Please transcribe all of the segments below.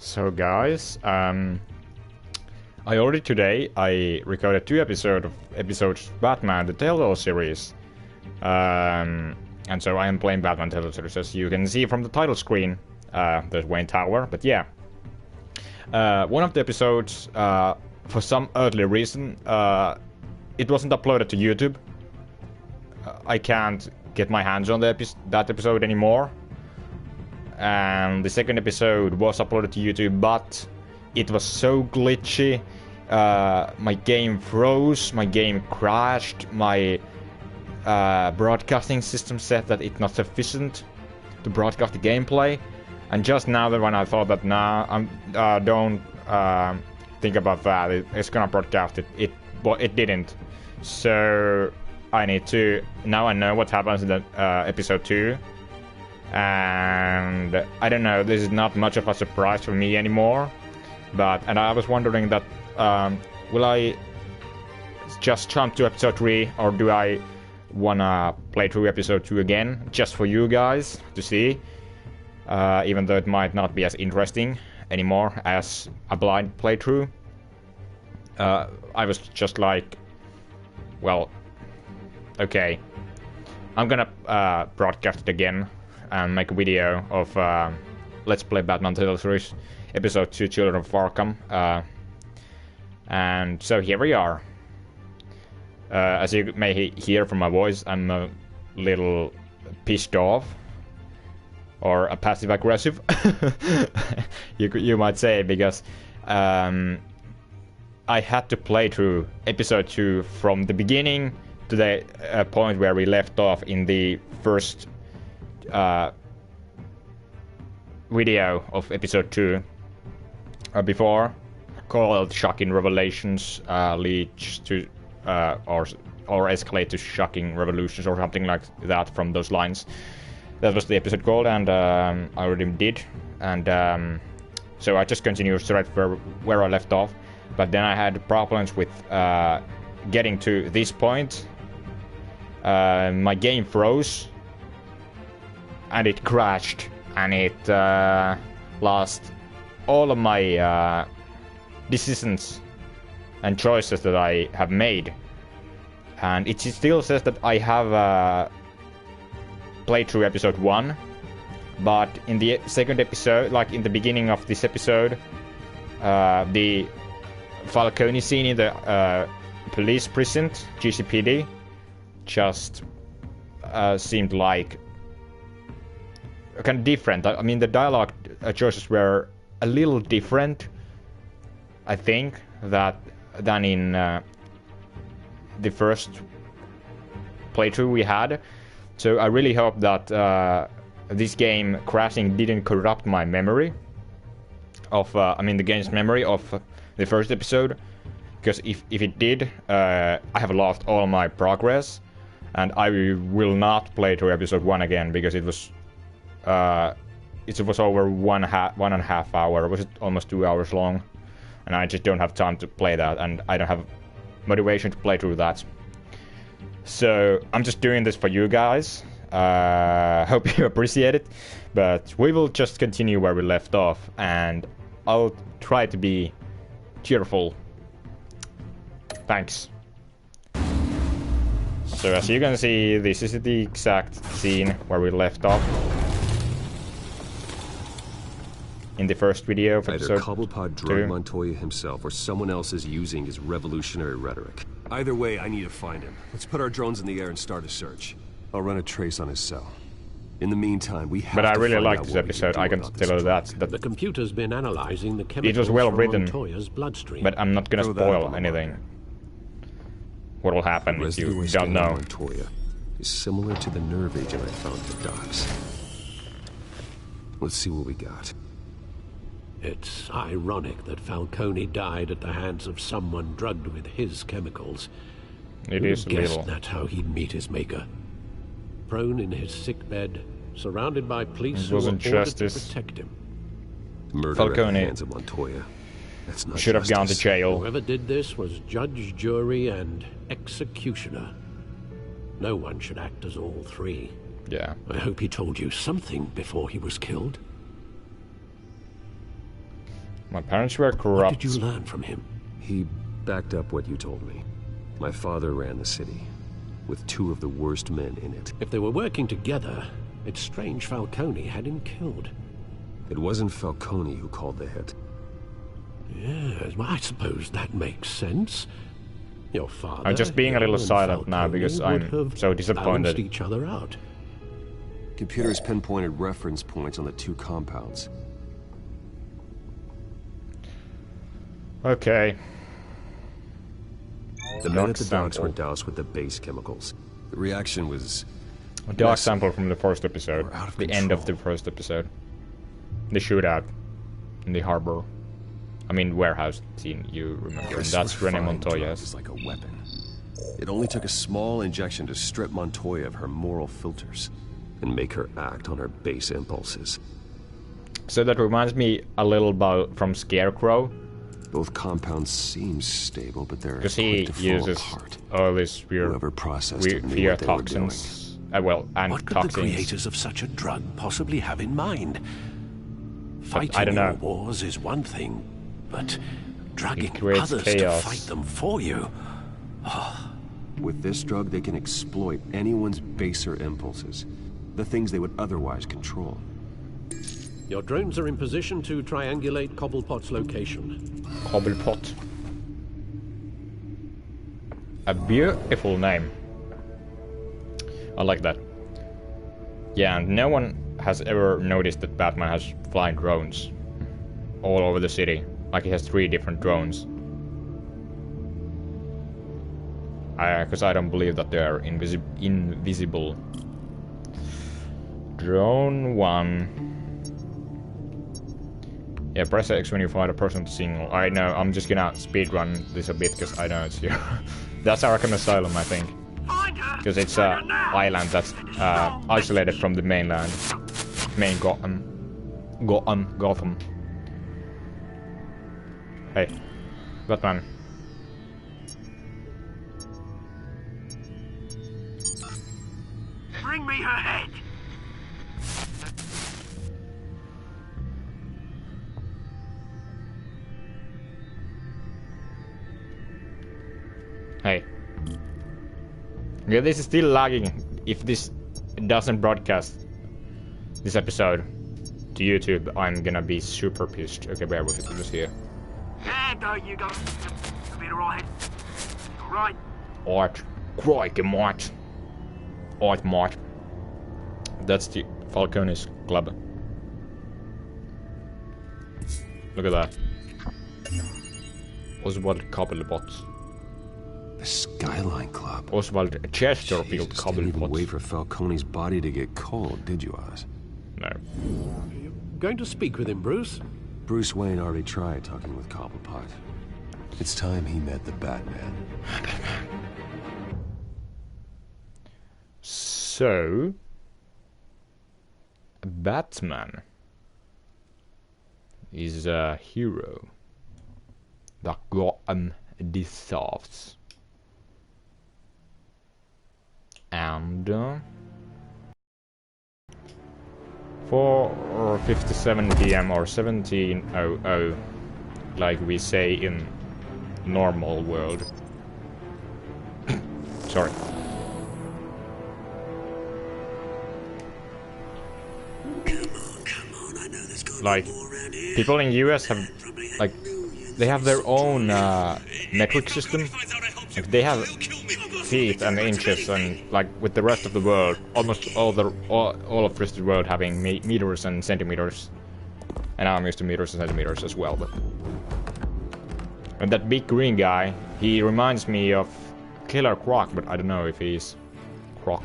So guys, I already today recorded 2 episodes Batman the Telltale series, and so I am playing Batman Telltale series, as you can see from the title screen. There's Wayne Tower, but yeah, one of the episodes, for some earthly reason, it wasn't uploaded to YouTube. I can't get my hands on that episode anymore. And the second episode was uploaded to YouTube, but it was so glitchy. My game froze, my game crashed, my broadcasting system said that it's not sufficient to broadcast the gameplay. And just now, when I thought that, don't think about that, it's gonna broadcast it, but it didn't. So I need to, now I know what happens in the episode 2. And I don't know, this is not much of a surprise for me anymore. And I was wondering that, will I just jump to episode 3, or do I wanna play through episode 2 again, just for you guys to see? Even though it might not be as interesting anymore as a blind playthrough. I was just like, well, okay, I'm gonna broadcast it again and make a video of Let's Play Batman Telltale series episode 2, Children of Arkham. And so here we are. As you may hear from my voice, I'm a little pissed off, or a passive aggressive, you might say, because I had to play through episode 2 from the beginning to the point where we left off in the first video of episode 2 before, called Shocking Revelations leads to or escalate to shocking revolutions, or something like that, from those lines. That was the episode called, and I already did, and so I just continued straight where I left off. But then I had problems with getting to this point. My game froze, and it crashed, and it lost all of my decisions and choices that I have made. And it still says that I have played through episode 1, but in the second episode, like in the beginning of this episode, the Falcone scene in the police precinct, GCPD, just seemed like kind of different. I mean, the dialogue choices were a little different, I think, than in the first playthrough we had. So I really hope that this game crashing didn't corrupt my memory of, the game's memory of the first episode. Because if it did, I have lost all my progress, and I will not play through episode 1 again, because it was over one and a half hour. It was almost 2 hours long, and I just don't have time to play that, and I don't have motivation to play through that. So I'm just doing this for you guys. Hope you appreciate it. But we will just continue where we left off, and I'll try to be cheerful. Thanks. So as you can see, this is the exact scene where we left off in the first video of episode 2. Either Cobblepot drug Montoya himself, or someone else is using his revolutionary rhetoric. Either way, I need to find him. Let's put our drones in the air and start a search. I'll run a trace on his cell. In the meantime, we have But I to really find like out this what we episode. can do I can about tell you this that The computer's been analyzing the chemicals it was well from written, Montoya's bloodstream. but I'm not gonna Throw that spoil on the anything. market. What will happen if you Residue don't know? Montoya is similar to the nerve agent I found at the docks. Let's see what we got. It's ironic that Falcone died at the hands of someone drugged with his chemicals. It Who is a guessed little. that's how he'd meet his maker. Prone in his sickbed, surrounded by police It who were wasn't ordered justice. to protect him. Murder Falcone at the hands of Montoya. That's not Should have gone to justice. jail. Whoever did this was judge, jury, and executioner. No one should act as all three. Yeah. I hope he told you something before he was killed. My parents were What corrupt. did you learn from him? He backed up what you told me. My father ran the city, with 2 of the worst men in it. If they were working together, it's strange Falcone had him killed. It wasn't Falcone who called the hit. Yes, well, I suppose that makes sense. Your father... I'm just being a little and silent now Falcone because would I'm have so disappointed. balanced each other out. Computers pinpointed reference points on the 2 compounds. Okay. The men Dark at the docks were sample. doused with the base chemicals. The reaction was... A dark massive. sample from the first episode. We're out of The end of the control. first episode. The shootout in the harbor. I mean warehouse scene, you remember. And This that's Rene refined drug Montoya's. is like a weapon. It only took a small injection to strip Montoya of her moral filters and make her act on her base impulses. So that reminds me a little about from Scarecrow. Both compounds seem stable, but they're Because quick he to fall uses apart. all these weird, Whoever processed it knew fear what they were doing. toxins. Well, and What could toxins. the creators of such a drug possibly have in mind? Fighting I don't your know. wars is one thing, but dragging creates others chaos. to fight them for you... With this drug, they can exploit anyone's baser impulses, the things they would otherwise control. Your drones are in position to triangulate Cobblepot's location. Cobblepot. A beautiful name. I like that. Yeah, and no one has ever noticed that Batman has flying drones all over the city. Like he has 3 different drones. Because I don't believe that they are invisible. Drone 1. Yeah, press X when you find a person to signal. I know, I'm just gonna speedrun this a bit because I know it's here. That's Arkham Asylum, I think. Because it's an island that's isolated from the mainland. Main Gotham. Gotham. Hey, Batman. Bring me her head. Hey. Yeah, this is still lagging. If this doesn't broadcast this episode to YouTube, I'm gonna be super pissed. Okay, bear with it. Just here. There go, you go. You'll be alright. Alright. Art. Crikey, mate. Art, mate. That's the Falcone's club. Look at that. Oswald Cobblepot. The Skyline Club. Oswald Chesterfield Jesus, didn't even wait Cobblepot. for Falcone's body to get cold, did you, Oz? No. Going to speak with him, Bruce? Bruce Wayne already tried talking with Cobblepot. It's time he met the Batman. So... Batman is a hero that Gotham deserves. And 4:57 PM or 17:00, like we say in normal world. Sorry. Like, people in US have, like, they have their own metric system. Like, they have feet and inches, and like with the rest of the world, almost all of the rest of the world having meters and centimeters. And I'm used to meters and centimeters as well. But and that big green guy, he reminds me of Killer Croc, but I don't know if he's Croc.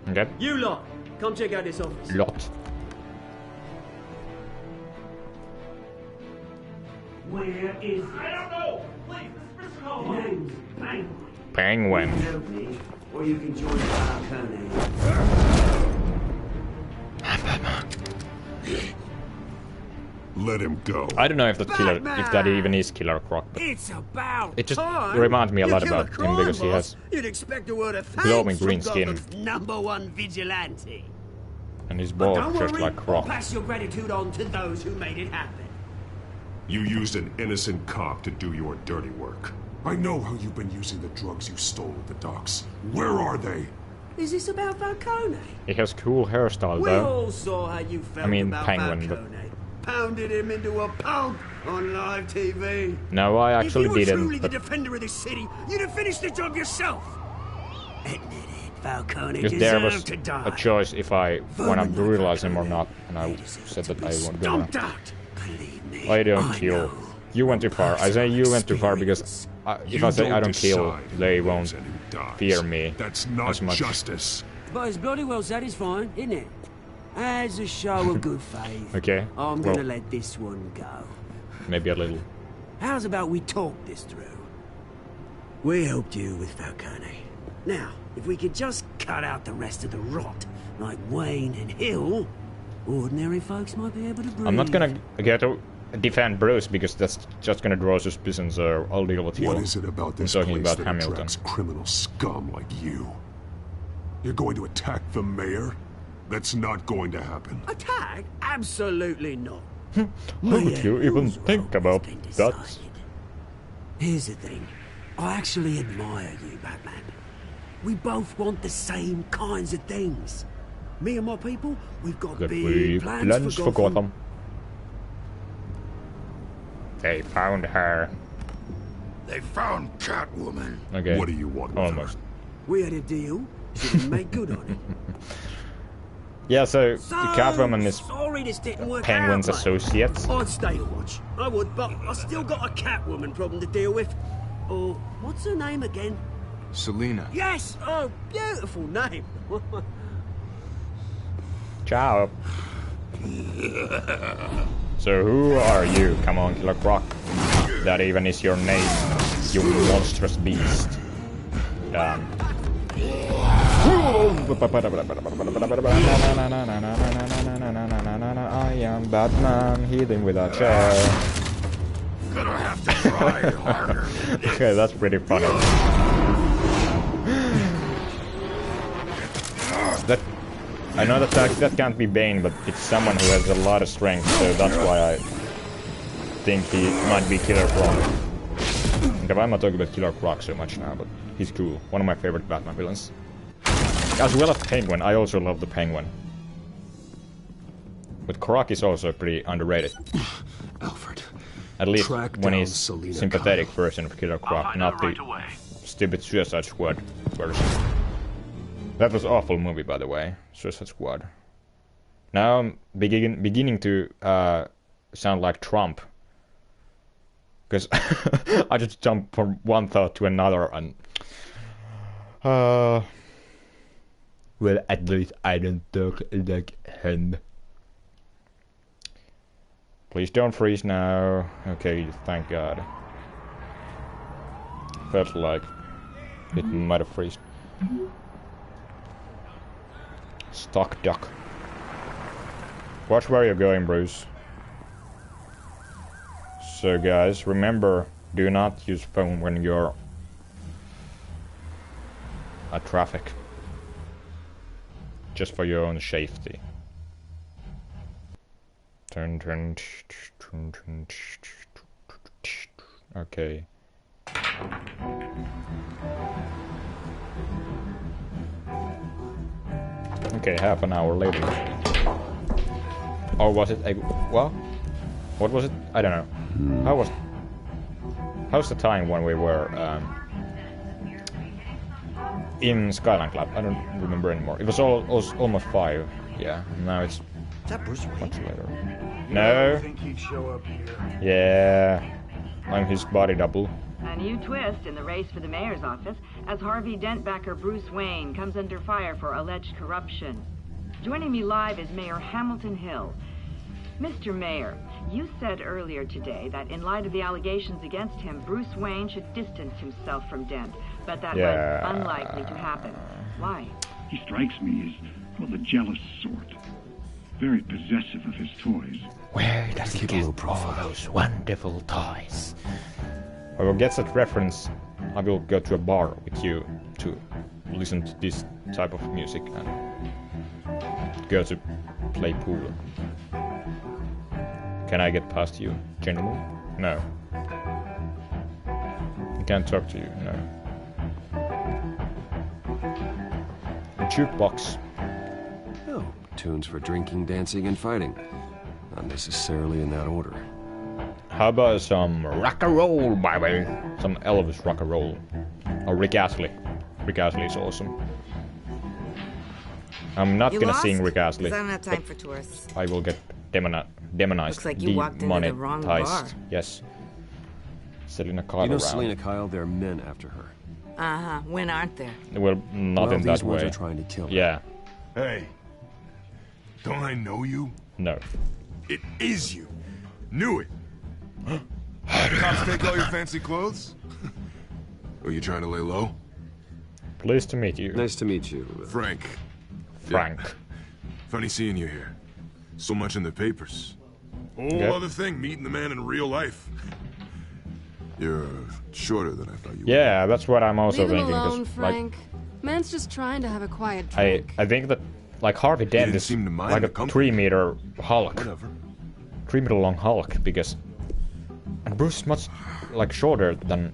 Okay. You lot, come check out this office. Lot. Where is it? I don't know. Please, Mr. Cole. Name's Penguin. Penguin. You know me, or you can join Falcone. Let him go. I don't know if that killer, if that even is Killer Croc, but It's about it just time. reminds me a You lot kill about crime him because he boss, has You'd expect a word of thanks glowing from green skin. Gotham's #1 vigilante. And his But balls don't just worry, like I'll rock. pass your gratitude on to those who made it happen. You used an innocent cop to do your dirty work. I know how you've been using the drugs you stole at the docks. Where are they? Is this about Falcone? He has cool hairstyle We though. all saw how you felt about Penguin, but Falcone. Pounded him into a pulp on live TV. no, I actually if you were didn't. truly the But defender of this city, you'd have finished the job yourself. Admit it, Falcone because there was deserved to die. a choice if I want to Vermin brutalize him or Falcone. not, and I They deserve said to that be I won't do stomped that. out. Believe me, I don't kill. know. You went too far. I say you went too far because if I say I don't kill, decide they who won't lives and who dies. fear me That's not as much. justice. But it's bloody well satisfying, isn't it? As a show of good faith, Okay, I'm well- gonna let this one go. Maybe a little. How's about we talk this through? We helped you with Falcone. Now, if we could just cut out the rest of the rot, like Wayne and Hill, ordinary folks might be able to breathe. I'm not gonna get to defend Bruce because that's just gonna draw suspicion, so I'll deal with you. What is it about this I'm talking place about that Hamilton. attracts criminal scum like you? You're going to attack the mayor? That's not going to happen. Attack? Absolutely not. How would you even Whose think role about has been that? decided. Here's the thing. I actually admire you, Batman. We both want the same kinds of things. Me and my people, we've got Got big big plans for Gotham. They found her. They found Catwoman. Okay. What do you want with Almost. We had a deal. Should we make good on it? Yeah, so So, the Catwoman is sorry this didn't work Penguin's out, mate. associate. I'd stay to watch. I would, but I still got a Catwoman problem to deal with. Oh, what's her name again? Selena. Yes! Oh, beautiful name. Ciao. So who are you? Come on, Killer Croc. That even is your name, you monstrous beast. Damn. I am Batman, hitting with a chair. Gonna have to try harder. Okay, that's pretty funny. That I know that can't be Bane, but it's someone who has a lot of strength, so that's why I think he might be Killer Croc. Okay, I'm not talking about Killer Croc so much now, but he's cool. One of my favorite Batman villains. As well as Penguin, I also love the Penguin. But Croc is also pretty underrated. Alfred. At least Track when down he's Selena sympathetic Kyle. version of Killer Croc, find not her the right away. stupid Suicide Squad version. That was an awful movie, by the way, Suicide Squad. Now I'm beginning to sound like Trump. Because I just jumped from one thought to another and... well, at least I don't talk like him. Please don't freeze now. Okay, thank God. Felt like it might have freezed. Stock duck. Watch where you're going, Bruce. So guys, remember, do not use phone when you're at traffic. Just for your own safety. Okay. Okay, half an hour later. Or was it a... what? What was it? I don't know. How's the time when we were in Skyline Club? I don't remember anymore. It was almost 5. Yeah, now it's much later. No. Think he'd show up here? Yeah. I'm his body double. A new twist in the race for the mayor's office as Harvey Dent backer Bruce Wayne comes under fire for alleged corruption. Joining me live is Mayor Hamilton Hill. Mr. Mayor, you said earlier today that in light of the allegations against him, Bruce Wayne should distance himself from Dent, but that was unlikely to happen. Why? He strikes me as, well, the jealous sort. Very possessive of his toys. Where does he get all those wonderful toys? I will get that reference. I will go to a bar with you to listen to this type of music and go to play pool. Can I get past you, gentlemen? No. I can't talk to you, no. A jukebox. Oh, tunes for drinking, dancing, and fighting. Not necessarily in that order. How about some rock and roll, baby? Some Elvis rock and roll. Or Rick Astley. Rick Astley is awesome. I'm not You gonna lost? sing Rick Astley. 'Cause I don't have time for tourists. I will get demonized. Looks like you walked into the wrong bar. Yes. Selena Kyle You know around. Selena Kyle? There are men after her. Uh-huh. When aren't there? Well, not Well, in these that ones way. are trying to kill her. Yeah. Hey, don't I know you? No. It is you. Knew it. Cops take all your fancy clothes? Are you trying to lay low? Pleased to meet you. Nice to meet you. Frank. Frank. Yeah. Funny seeing you here. So much in the papers. Whole Okay. other thing, meeting the man in real life. You're shorter than I thought you Yeah, that's what I'm also Leave him thinking. 'Cause, alone, Frank. Man's just trying to have a quiet I drink. think that like Harvey Dent didn't is seem to mind like the a company. 3-meter Hulk. were. Whatever. 3-meter long Hulk because and Bruce is much like shorter than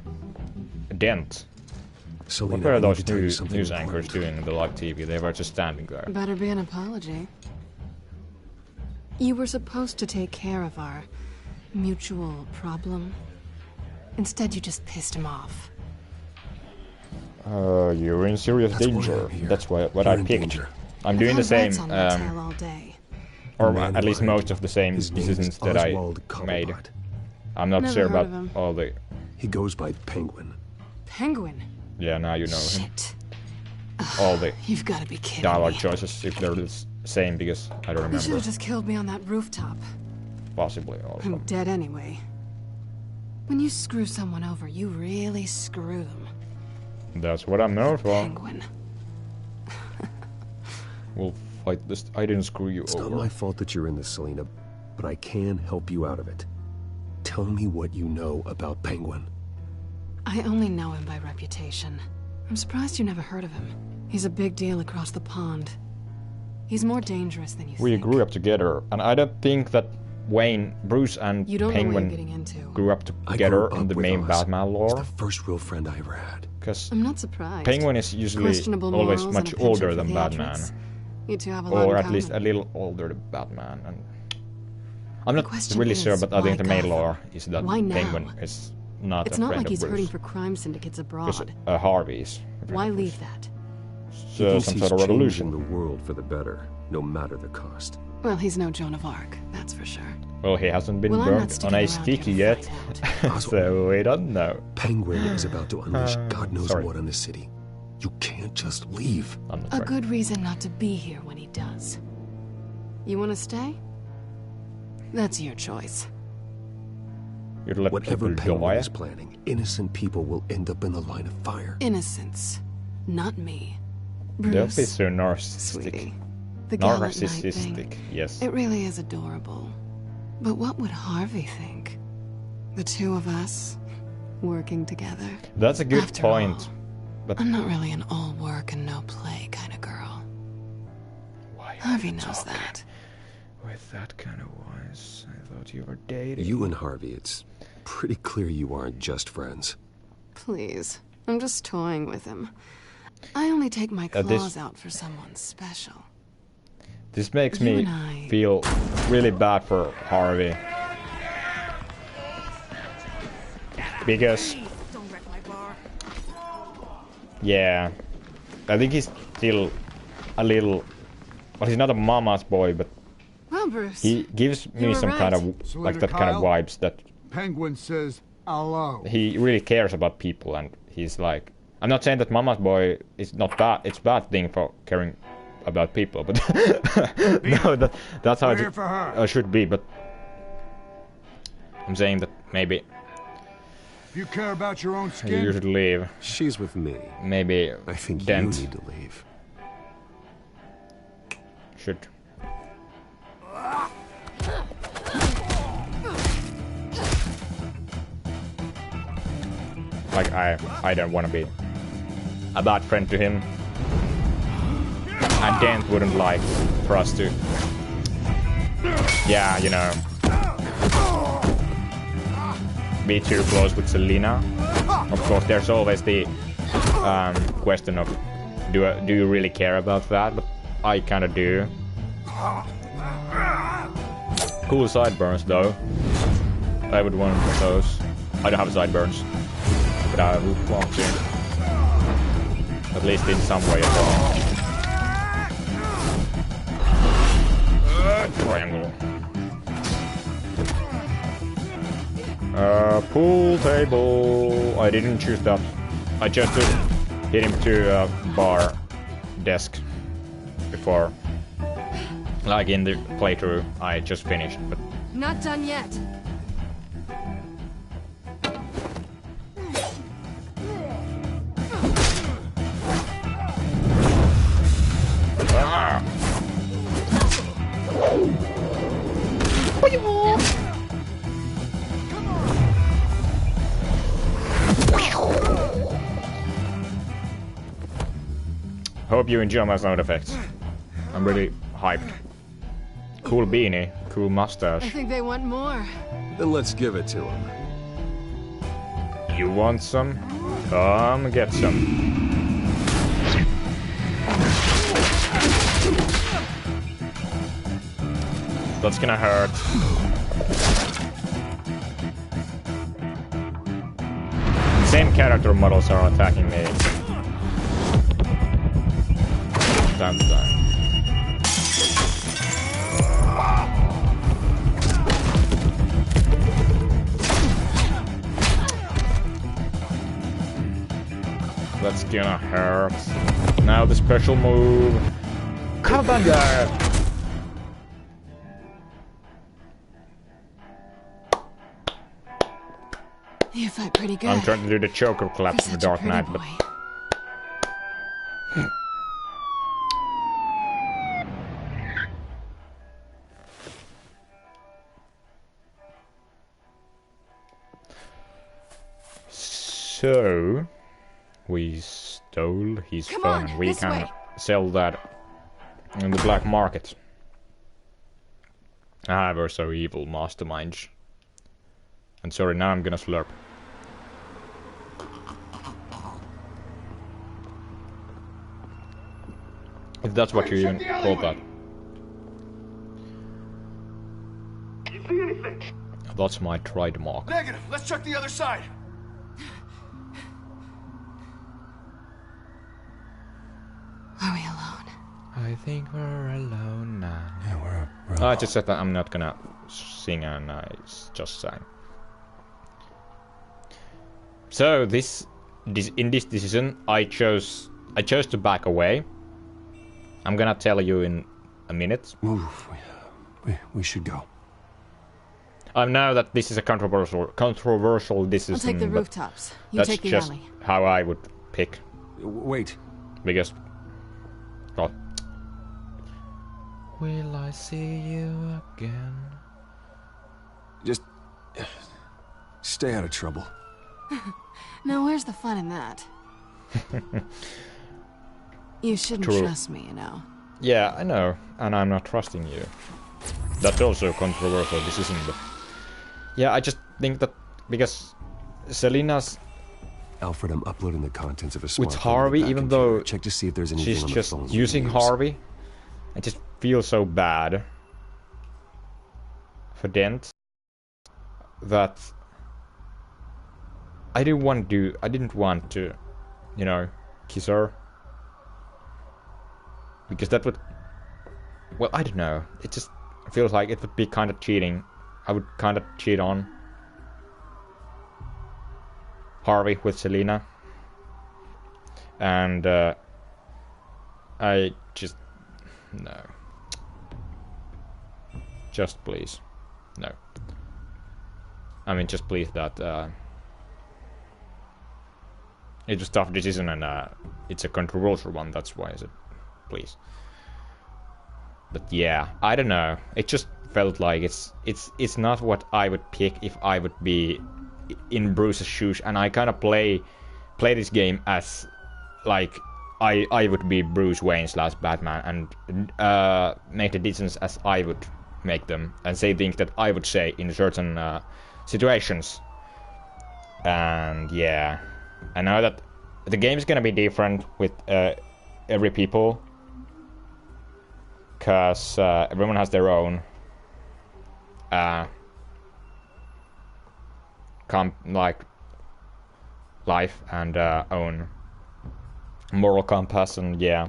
Dent. Selena, What were I need those to tell you something news important. anchors doing in the live TV? They were just standing there. Better be an apology. You were supposed to take care of our mutual problem. Instead, you just pissed him off. You're in serious That's why danger. I'm here. That's what You're I in picked. danger. I'm doing the I've same, had rats on my tail all day. or Man at who least hired most you. of the same His name is decisions that I Oswald made. Cobblepot. I'm not Never sure heard about of him. all the. He goes by Penguin. Penguin. Yeah, now you know him. Shit. All the You've got to be kidding dialogue me. choices, if they're the same, because I don't You should remember. have just killed me on that rooftop. Possibly I'm also. dead anyway. When you screw someone over, you really screw them. That's what I'm known for. Penguin. We'll fight this. I didn't screw you It's not over. my fault that you're in this, Selena, but I can help you out of it. Tell me what you know about Penguin. I only know him by reputation. I'm surprised you never heard of him. He's a big deal across the pond. He's more dangerous than you We think. grew up together, and I don't think that Bruce and You don't know what you're Penguin getting into. grew up I together grew in up the with main Oz. Batman He's lore. the first real friend I ever had. Because I'm not surprised. Penguin is usually Questionable always morals much and a penchant older for than Batman. theatrics. You two have a lot Or in at least a common. little older than Batman. And I'm not question really is, sure, but I think the why main Gotham? lore is that Why now? Penguin is not It's a not friend like of he's Bruce. hurting for crime syndicates Because, abroad. Harvey is a friend Why of Bruce. leave that? He thinks Some he's sort of changing revolution. the world for the better, no matter the cost. Well, he's no Joan of Arc, that's for sure. Well, he hasn't been Well, I'm not burned sticking on a around sticky here to yet, find out. so we don't know. Penguin is about to unleash God knows sorry. what on the city. You can't just leave. I'm not A sure. good reason not to be here when he does. You want to stay? That's your choice. You'd let Whatever people Penguin die. is planning, innocent people will end up in the line of fire. Innocence, not me. Don't Bruce, be so narcissistic. sweetie. The gallant knight Narcissistic, thing, yes. it really is adorable. But what would Harvey think? The two of us, working together? That's a good After point. all, But I'm not really an all work and no play kind of girl. why are Harvey you knows talking that. with that kind of voice? I thought you were dating. You and Harvey, it's pretty clear you aren't just friends. Please, I'm just toying with him. I only take my this- claws out for someone special. This makes You me and I- feel really bad for Harvey. Because, Don't wreck my bar. yeah, I think he's still a little. Well, he's not a mama's boy, but Well, Bruce, he gives me were some kind of right. like that kind of Kyle? vibes that Penguin says hello. he really cares about people, and he's like. I'm not saying that mama's boy is not bad. It's a bad thing for caring about people, but no, that's how We're it here for her. should be. But I'm saying that maybe If you care about your own you skin, should leave. She's with me. Maybe I think Dent you need to leave. should. Like I don't want to be a bad friend to him. And Dent wouldn't like for us to... Yeah, you know... be too close with Selena. Of course, there's always the question of do you really care about that? But I kind of do. Cool sideburns, though. I would want those. I don't have sideburns, but I would want to. At least in some way at all. Triangle. Pool table. I didn't choose that. I just hit him to a bar desk before. Like in the playthrough I just finished, but... Not done yet. Ah. Hope you enjoy my sound effects. I'm really hyped. Cool beanie, cool mustache. I think they want more. Then let's give it to them. You want some? Come get some. That's gonna hurt. Same character models are attacking me. Time to die. That's gonna hurt. Now the special move. Kabanga! You fight pretty good. I'm trying to do the choker clap in the Dark Knight, but... So... we stole his phone. We can sell that in the black market. Ah, we're so evil, masterminds. And sorry, now I'm gonna slurp. If that's what you even call that. You see anything? That's my trademark. Negative. Let's check the other side. Are we alone? I think we're alone now. Yeah, we're I just said that I'm not gonna sing, and I just sang. So in this decision, I chose to back away. I'm gonna tell you in a minute. Move. We should go. I know that this is a controversial decision. I'll take the rooftops. You that's take the just alley. how I would pick. Wait. Because... oh. Will I see you again? Just... stay out of trouble. Now where's the fun in that? You shouldn't trust me, you know. Yeah, I know. And I'm not trusting you. That's also a controversial decision, but... yeah, I just think that... because... Selena's... Alfred, I'm uploading the contents of a smartphone. With Harvey, even though... check to see if there's anything she's on the just phones using Harvey. I just feel so bad... for Dent. That... I didn't want to, you know, kiss her. Because that would... well, I don't know. It just feels like it would be kind of cheating. I would kind of cheat on Harvey with Selena. And, I just... no. Just please. No. I mean, just please that, it's a tough decision, and it's a controversial one, that's why I said please. But yeah, I don't know. It just felt like it's not what I would pick if I would be in Bruce's shoes, and I kind of play this game as like I would be Bruce Wayne / Batman and make the decisions as I would make them and say things that I would say in certain situations. And yeah, I know that the game is gonna be different with every people, cause everyone has their own life and own moral compass, and yeah.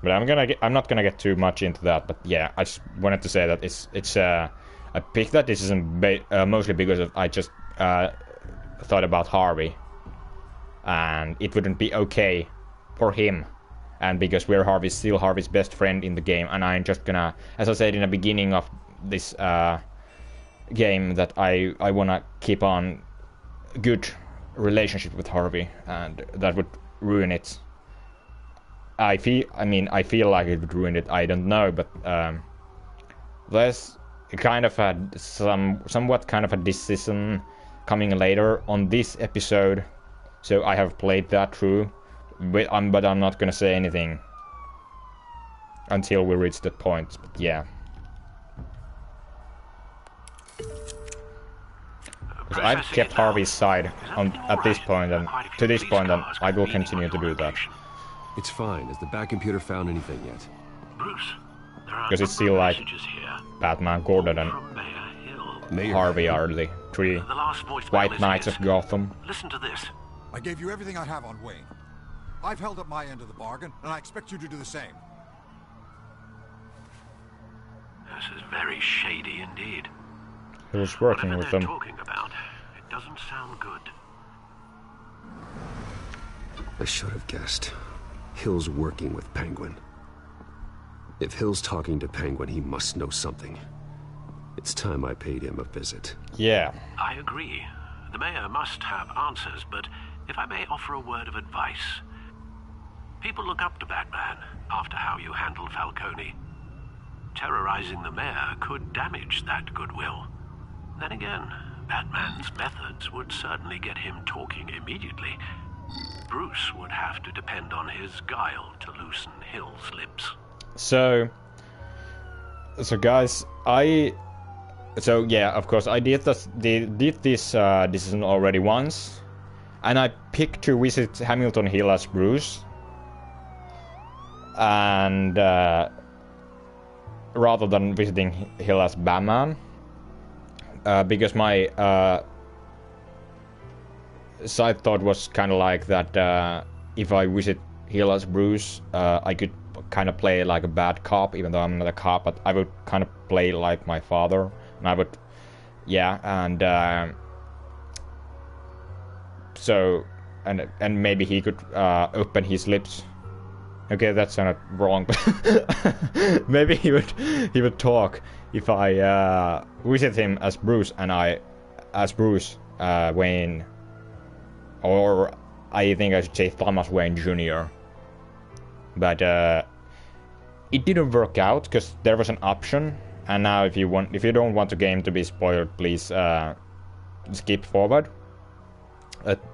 But I'm not gonna get too much into that. But yeah, I just wanted to say that it's I picked that decision mostly because I just thought about Harvey, and it wouldn't be okay for him, and because Harvey's still Harvey's best friend in the game, and I'm just gonna, as I said in the beginning of this game, that I wanna keep on good relationship with Harvey, and that would ruin it. I feel like it would ruin it. I don't know, but there's kind of a somewhat kind of a decision coming later on this episode, so I have played that through, but I'm not gonna say anything until we reach that point. But yeah. Because I've kept Harvey's side at this point, and to this point, and I will continue to do that. It's fine. Has the back computer found anything yet? Bruce, because it's still like Batman, Gordon, and Harvey are the three White Knights of Gotham. Listen to this. I gave you everything I have on Wayne. I've held up my end of the bargain, and I expect you to do the same. This is very shady indeed. He was working with them. Talking about, it doesn't sound good. I should have guessed. Hill's working with Penguin. If Hill's talking to Penguin, he must know something. It's time I paid him a visit. Yeah. I agree. The mayor must have answers, but if I may offer a word of advice. People look up to Batman after how you handled Falcone. Terrorizing the mayor could damage that goodwill. Then again, Batman's methods would certainly get him talking immediately. Bruce would have to depend on his guile to loosen Hill's lips. So guys, yeah, of course, I did this decision already once, and I picked to visit Hamilton Hill as Bruce, and rather than visiting Hill as Batman, because my side thought was kind of like that if I visit Hill as Bruce, I could kind of play like a bad cop, even though I'm not a cop, but I would kind of play like my father, and I would, yeah, and so, and maybe he could open his lips. Okay, that sounded wrong, but maybe he would talk if I visit him as Bruce, and I as Bruce Wayne, or I think I should say Thomas Wayne Jr. But it didn't work out because there was an option, and now if you don't want the game to be spoiled, please skip forward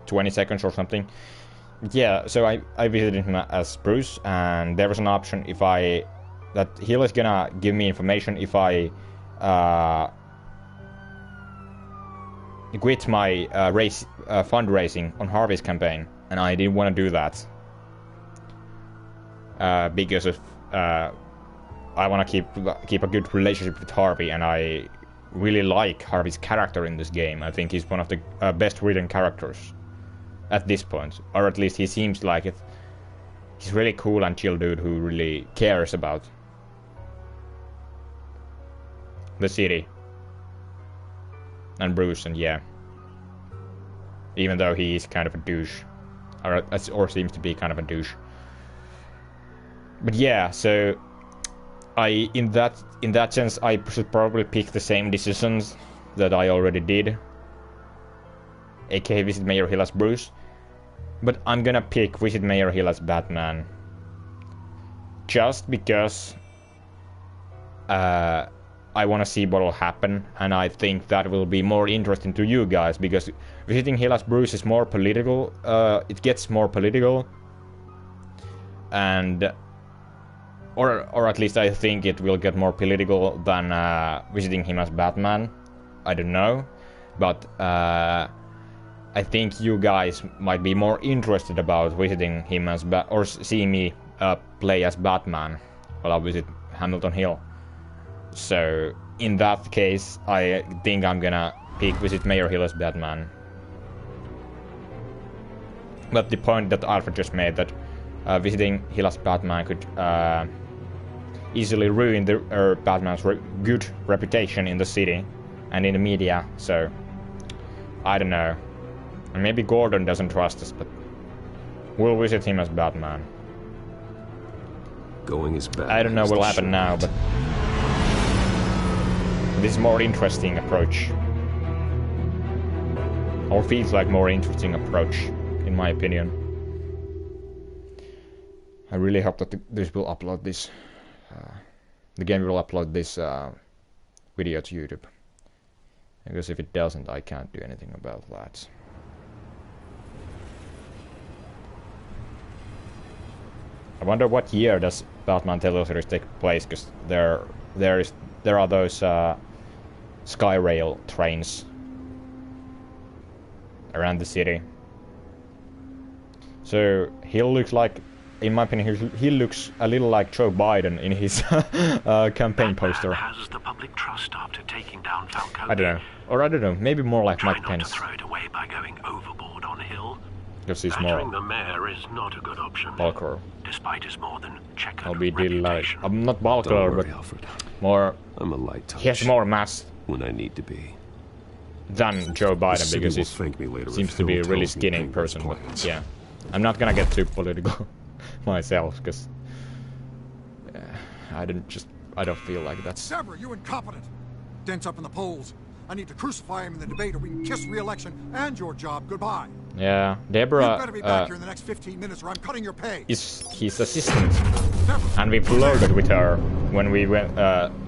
20 seconds or something. Yeah, so I visited him as Bruce, and there was an option that he was gonna give me information if I quit my fundraising on Harvey's campaign, and I didn't want to do that because of I want to keep a good relationship with Harvey, and I really like Harvey's character in this game. I think he's one of the best written characters at this point, or at least he seems like it. He's really cool and chill dude who really cares about the city and Bruce, and yeah, even though he is kind of a douche, or seems to be kind of a douche. But yeah, so in that sense, I should probably pick the same decisions that I already did, aka visit Mayor Hill as Bruce. But I'm gonna pick visit Mayor Hill as Batman, just because I want to see what will happen, and I think that will be more interesting to you guys, because visiting Hill as Bruce is more political. It gets more political, and or at least I think it will get more political than visiting him as Batman. I don't know, but I think you guys might be more interested about visiting him as or seeing me play as Batman while I visit Hamilton Hill. So in that case, I think I'm gonna visit Mayor Hill as Batman. But the point that Alfred just made, that visiting Hill as Batman could easily ruin the Batman's good reputation in the city and in the media. So I don't know. And maybe Gordon doesn't trust us, but we'll visit him as Batman. Going as Batman. I don't know what will happen now, but this is more interesting approach. Or feels like more interesting approach, in my opinion. I really hope that this will upload this. The game will upload this video to YouTube. Because if it doesn't, I can't do anything about that. I wonder what year does Batman Telltale series take place, because there are those Skyrail trains around the city. So he looks like, in my opinion, he looks a little like Joe Biden in his campaign poster. Has the public trust after taking down Falcone? I don't know, or I don't know, maybe more like Try Mike not Pence. to throw it away by going overboard on Hill. Because he's Battering more the mayor is not a good option. Bulker. Despite his more than checkered I'll be reputation. I'm not Don't Bulker, worry, but Alfred. more. I'm a light touch. He has more mass when I need to be. Than Joe The Biden, city because will he thank me later seems if to be a Hill really tells me skinny Penguin's person. But plans. yeah, I'm not gonna get too political myself, because I don't feel like that's. Deborah, you incompetent! Dent's up in the polls. I need to crucify him in the debate, or we can kiss re-election and your job goodbye. Yeah, You Deborah better be back here in the next 15 minutes, or I'm cutting your pay. is his assistant, Deborah, and we flirted with her when we went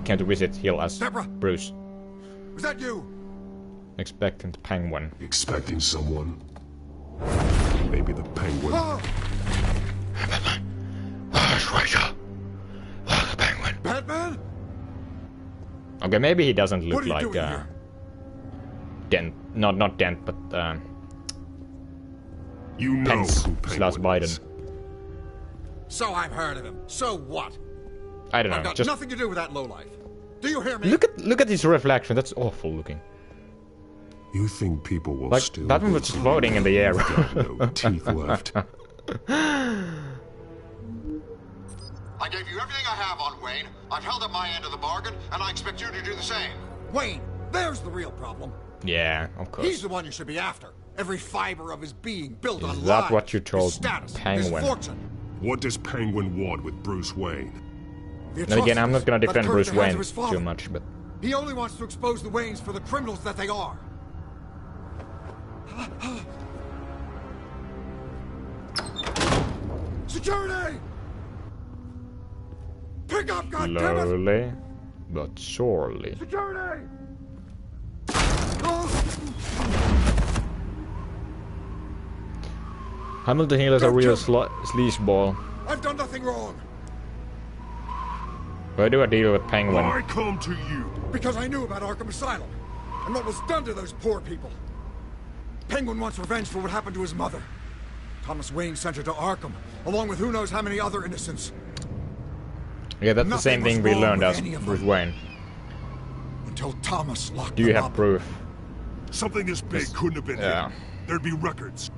came to visit Hill as Deborah? Bruce. was that you? Expectant Penguin. Expecting someone? Maybe the Penguin. Oh, Penguin. Batman? Okay, maybe he doesn't look What are you like doing here? Dent. Not Dent, but You know Pence who slash Penguin Biden. is. So I've heard of him. So what? I don't know. I've got Just nothing to do with that lowlife. Do you hear me? look at his reflection. That's awful looking. You think people will Like still Batman was just floating in the air. no teeth left. I gave you everything I have on Wayne. I've held up my end of the bargain, and I expect you to do the same. Wayne, there's the real problem. Yeah, of course. He's the one you should be after. Every fiber of his being built on that lies. what you told his status, Penguin? his fortune. What does Penguin want with Bruce Wayne? The And again, I'm not gonna atrocities defend that Bruce occurred at the hands Wayne of his father. too much, but He only wants to expose the Waynes for the criminals that they are. Security! Pick up, goddammit! slowly but surely. Security! Oh. Hamilton Hill is a Don't real kill me. sleazeball. I've done nothing wrong. Where do I deal with Penguin? I come to you. Because I knew about Arkham Asylum and what was done to those poor people. Penguin wants revenge for what happened to his mother. Thomas Wayne sent her to Arkham, along with who knows how many other innocents. Yeah, that's the Nothing same thing was we wrong learned with as any of Bruce them. Wayne. Until Thomas locked Do you them have up. proof? Something this big couldn't have been Yeah. hidden. There'd be records.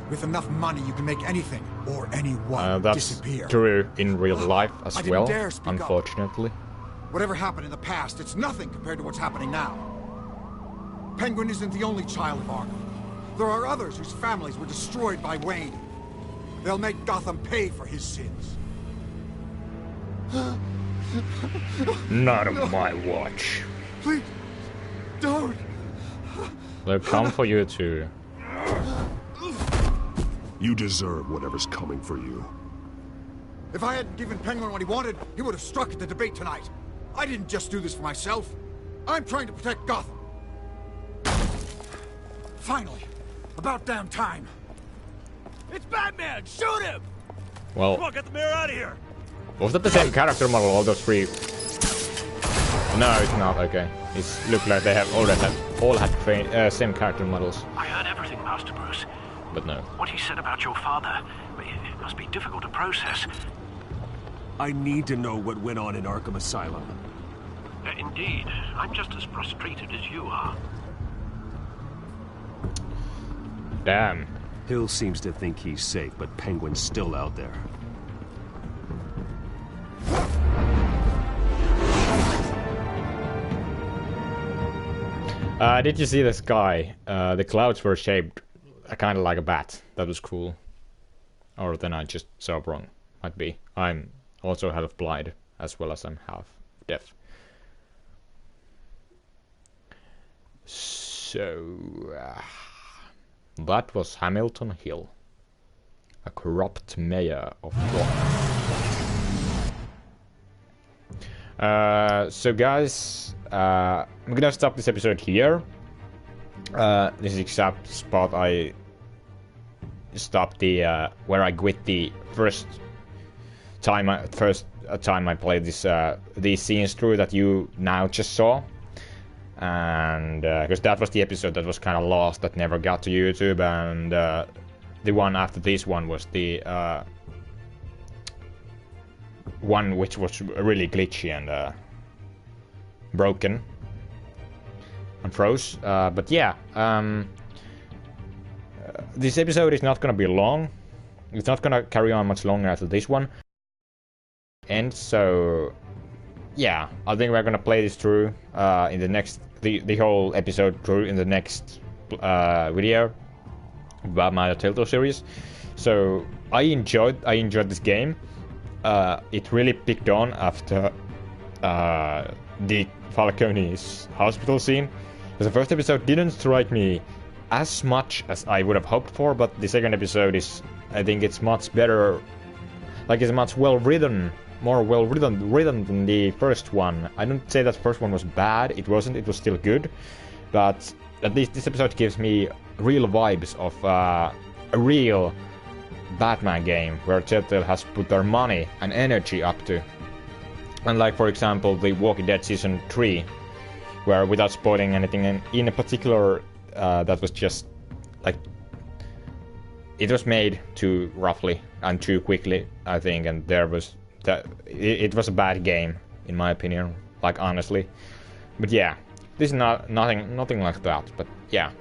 With enough money, you can make anything or anyone That's disappear. true in real life as I didn't well, dare speak up. unfortunately. Whatever happened in the past, it's nothing compared to what's happening now. Penguin isn't the only child of Arkham. There are others whose families were destroyed by Wayne. They'll make Gotham pay for his sins. Not on my watch. Please, don't. They'll come for you too. You deserve whatever's coming for you. If I hadn't given Penguin what he wanted, he would have struck at the debate tonight. I didn't just do this for myself. I'm trying to protect Gotham. Finally. About damn time. It's Batman! Shoot him! Well, Come on, get the mayor out of here! was that the same character model, all those three? No, it's not. Okay. It looked like they have all had same character models. I heard everything, Master Bruce. But no. What he said about your father, it must be difficult to process. I need to know what went on in Arkham Asylum. Indeed. I'm just as frustrated as you are. Damn. Hill seems to think he's safe, but Penguin's still out there. Did you see the sky? The clouds were shaped kind of like a bat. That was cool. Or then I just saw wrong. Might be. I'm also half blind, as well as I'm half deaf. So... that was Hamilton Hill. A corrupt mayor of Gotham. So guys, I'm gonna stop this episode here. This is the exact spot I stopped the where I quit the first time I played this these scenes through that you now just saw. And because that was the episode that was kind of lost, that never got to YouTube, and the one after this one was the one which was really glitchy and broken and froze. But yeah, this episode is not gonna be long. It's not gonna carry on much longer after this one. And so yeah, I think we're gonna play this through in the next the whole episode through in the next video about my Telltale series. So I enjoyed this game. It really picked on after the Falcone's hospital scene. Because the first episode didn't strike me as much as I would have hoped for, but the second episode is, I think it's much better. Like, it's much more well written than the first one. I don't say that the first one was bad. It wasn't. It was still good. But at least this episode gives me real vibes of a real Batman game where Telltale has put their money and energy up to. Unlike, for example, The Walking Dead Season 3, where, without spoiling anything in a particular, that was just like, it was made too roughly and too quickly, I think, and there was that it was a bad game in my opinion, like, honestly. But yeah, this is nothing like that. But yeah,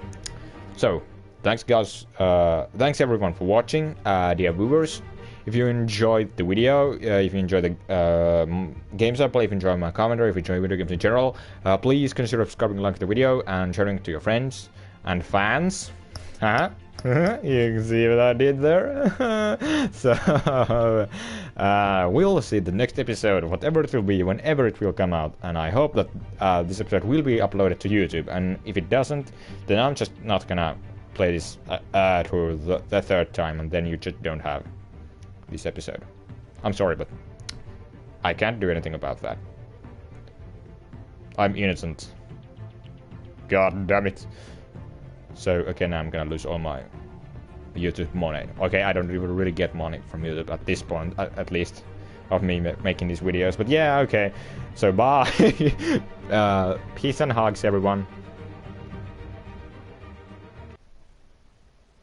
so thanks guys, thanks everyone for watching, dear viewers. If you enjoyed the video, if you enjoyed the games I play, if you enjoy my commentary, if you enjoy video games in general, please consider subscribing, liking the video, and sharing it to your friends and fans. You can see what I did there. So we'll see the next episode, whatever it will be, whenever it will come out, and I hope that this episode will be uploaded to YouTube. And if it doesn't, then I'm just not gonna play this through the third time, and then you just don't have this episode. I'm sorry, but I can't do anything about that. I'm innocent. God damn it. So, okay, now I'm gonna lose all my YouTube money. Okay, I don't even really get money from YouTube at this point, at least, of me making these videos. But yeah, okay. So, bye. Peace and hugs, everyone.